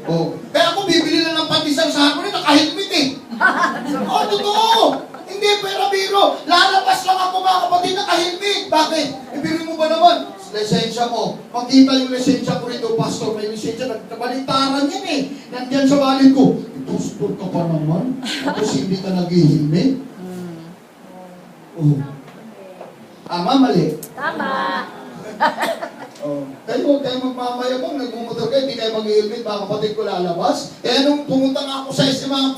Oh. Kaya ako bibili lang ng pandesal sa hapon, naka-helmet eh. Oh, totoo. Hindi, pero biro. Lalabas lang ako mga kapatid, naka-helmet. Bakit? Ibiro mo ba naman? Lisensya mo. Makita yung lisensya ko rito, pastor. May lisensya, nagkabalitaran yan eh. Nandyan sa wallet ko. Pastor ka pa naman. Tapos hindi ka nag-helmet. Oh. Ama, mali. Tama. Oh. Kayo, huwag kayo magmamayabang, nagmumotor kayo, hindi kayo mag-helmet, mga kapatid ko lalabas. Kaya nung pumunta nga ako sa SMA,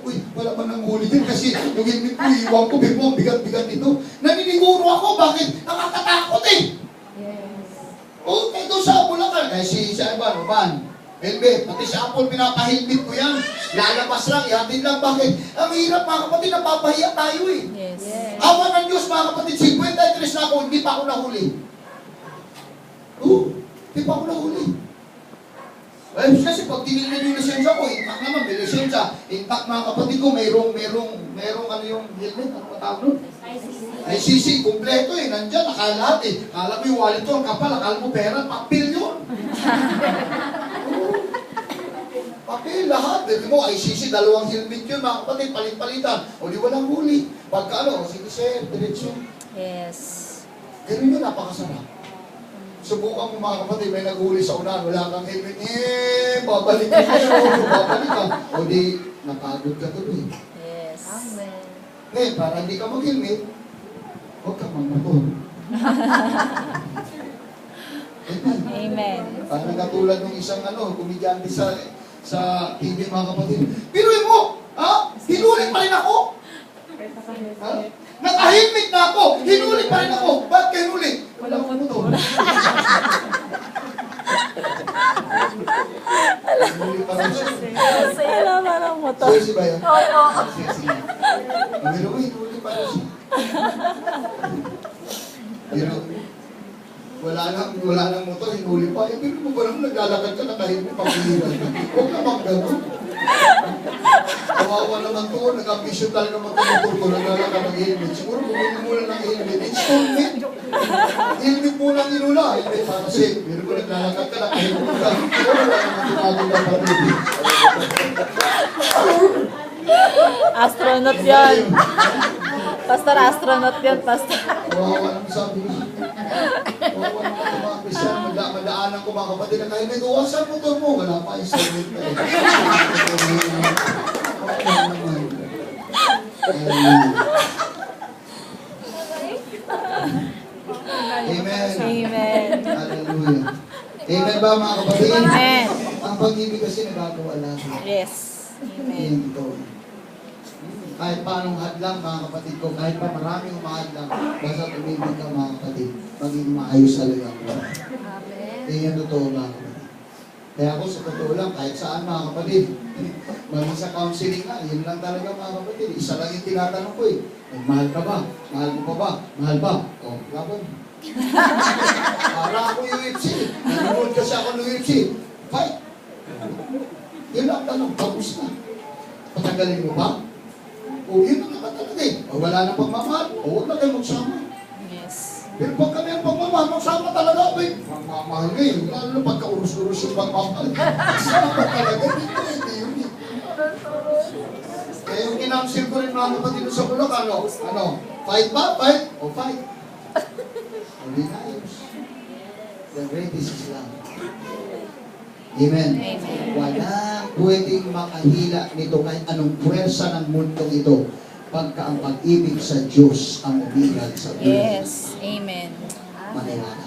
uy, wala man nang huli din kasi yung helmet ko, iwan ko, bigmo, bigat-bigat nito. Naniniguro ako, bakit? Nakakatakot eh. Yes. Oh, kaya doon sa Bulacan, kaya si Ban, helmet, pati sa Apple, pinapahilmet ko yan. Lalabas lang, ihatid lang, bakit? Ang hirap mga kapatid, napapahiya tayo eh. Yes. Awa ng Diyos mga kapatid, 53 na ako, hindi pa ako nahuli. Di pa ako nahuli. Eh, kasi pag tinignan yung lisensya ko, intact naman, may lisensya. Intact mga kapatid ko, mayroong ano yung helmet, ano matawag nun? ICC, kumpleto eh, nandyan, nakalahat eh. Akala mo yung wallet ko, ang kapal, akala mo pera, papel yun. Papel, lahat. Dito mo, ICC, dalawang helmet yun, mga kapatid, palit-palitan. O di walang huli. Pagka ano, sige sir, diretso. Yes. Ganun yun, napakasarap. Subukan mo mga kapatid, may naghuli sa unahan, wala kang helmet, babalik ka babalik ka. O di, napagod ka tuloy. Yes. Amen. Ngayon, para hindi ka mag-helmet, huwag ka magmotor. Amen. Parang katulad ng isang komedyante sa TV mga kapatid. Piruin mo! Ha? Hinuli pa rin ako! Ha? Naka-helmet na ako! Hinuli pa rin ako! Ba't ka hinuli? Wala ko ano to. Hinuli pa rin siya. Saya naman ang motor. Susi ba yan? Oo. Sige. Pero hinuli pa rin siya. Pero wala nang motor, hinuli pa. Eh, pero mo ba naman naglalakad ka, naka-helmet pa pilihan. Huwag naman gano'n. Kawawa naman to, nag-ambisyon talaga mag-motor ko, naglalakad ng helmet. Siguro bumili muna ng helmet. Installment. Helmet muna ang inula. Helmet para safe. Pero kung naglalakad ka, naka-helmet ka. Siguro wala naman tumagong na patuloy. Astronaut yan. Pastor, astronaut yan, pastor. Kawawa naman sabi ko. Kawawa naman ito mga Kristiyan. Madaanan ko mga kapatid na kahit ito, saan motor mo? Wala pa, installment pa eh. Amen. Amen. Hallelujah. Amen ba mga kapatid? Amen. Ang pag-ibig kasi nagagawa lang. Yes. Amen. Ito. Kahit paanong hadlang mga kapatid ko, kahit pa maraming umahadlang, basta tumibig ka mga kapatid, maging maayos talaga ang buhay. Amen. Yan totoo mga kapatid. Kaya ako sa totoo lang, kahit saan mga kapatid, maging sa counseling nga, yun lang talaga mga kapatid. Isa lang yung tinatanong ko eh. Mahal ka ba? Mahal mo pa ba? Mahal ba? O, laban. Para ako yung UFC. Nanonood kasi ako ng UFC. Fight! Yun lang tanong, tapos na. Patagalin mo ba? O yun na naman talaga eh. O wala na pagmamahal. O huwag na kayo magsama. Yes. Pero pag kami ang pagmamahal, magsama talaga ba eh. Magmamahal ngayon. Lalo na pagka-urus-urus yung pagmamahal. Magsama talaga. Hindi yun eh. Kaya yung kinamsil ko rin mga kapatid sa Bulacan, fight ba? Fight? O fight. Hindi na ayos. The greatest is love. Amen. Amen. Walang pwedeng makahila nito kahit anong puwersa ng mundong ito pagka ang pag-ibig sa Diyos ang umigad sa buhay. Yes. Amen. Maniwala.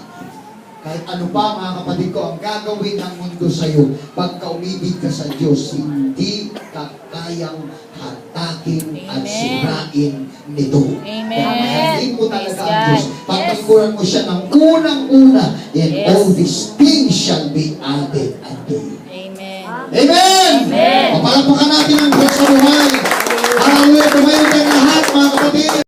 Kahit ano pa mga kapatid ko, ang gagawin ng mundo sa iyo, pagka umibig ka sa Diyos, hindi ka kayang hatakin at sirain nito. Amen. Pamahalin mo talaga ang Yes, Diyos. God. Pagpagkuran mo siya ng unang-una, and Yes. all these things shall be added unto you. Amen. Amen! Amen. Papalapakan natin ang Diyos sa buhay. Hallelujah! Tumayo tayo lahat mga kapatid.